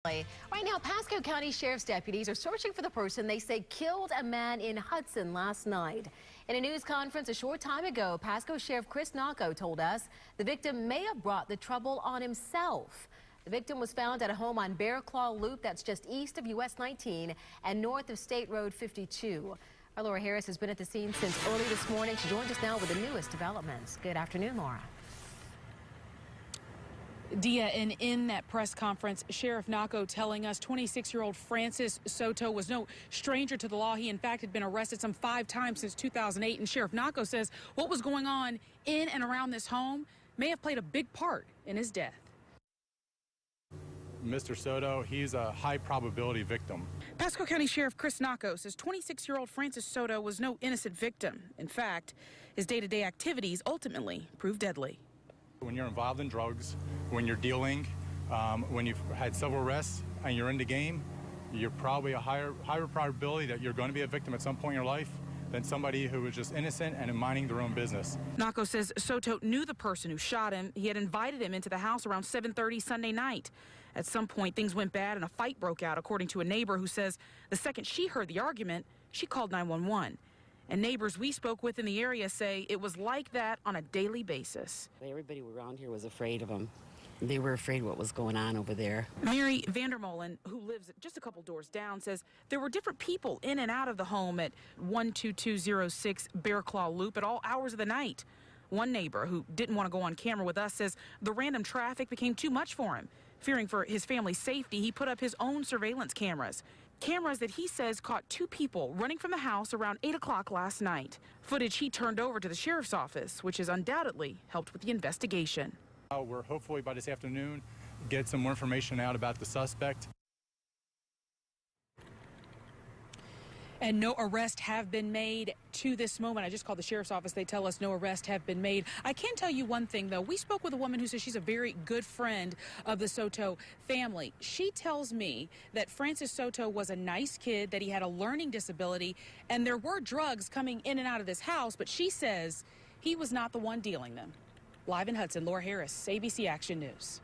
Right now, Pasco County Sheriff's deputies are searching for the person they say killed a man in Hudson last night. In a news conference a short time ago, Pasco Sheriff Nocco told us the victim may have brought the trouble on himself. The victim was found at a home on Bear Claw Loop that's just east of US 19 and north of State Road 52. Our Laura Harris has been at the scene since early this morning. She joins us now with the newest developments. Good afternoon, Laura. Dia, and in that press conference, Sheriff Nocco telling us 26-year-old Francis Soto was no stranger to the law. He, in fact, had been arrested some 5 times since 2008. And Sheriff Nocco says what was going on in and around this home may have played a big part in his death. Mr. Soto, he's a high probability victim. Pasco County Sheriff Nocco says 26-year-old Francis Soto was no innocent victim. In fact, his day-to-day activities ultimately proved deadly. When you're involved in drugs, when you're dealing, when you've had several arrests and you're in the game, you're probably a higher probability that you're going to be a victim at some point in your life than somebody who was just innocent and minding their own business. Nocco says Soto knew the person who shot him. He had invited him into the house around 7:30 Sunday night. At some point, things went bad and a fight broke out, according to a neighbor who says the second she heard the argument, she called 911. And neighbors we spoke with in the area say it was like that on a daily basis. Everybody around here was afraid of him. They were afraid what was going on over there. Mary Vandermolen, who lives just a couple doors down, says there were different people in and out of the home at 12206 Bear Claw Loop at all hours of the night. One neighbor, who didn't want to go on camera with us, says the random traffic became too much for him. Fearing for his family's safety, he put up his own surveillance cameras. Cameras that he says caught 2 people running from the house around 8 o'clock last night. Footage he turned over to the sheriff's office, which has undoubtedly helped with the investigation. We're hopefully by this afternoon get some more information out about the suspect. And no arrests have been made to this moment. I just called the sheriff's office. They tell us no arrests have been made. I can tell you one thing, though. We spoke with a woman who says she's a very good friend of the Soto family. She tells me that Francis Soto was a nice kid, that he had a learning disability, and there were drugs coming in and out of this house, but she says he was not the one dealing them. Live in Hudson, Laura Harris, ABC Action News.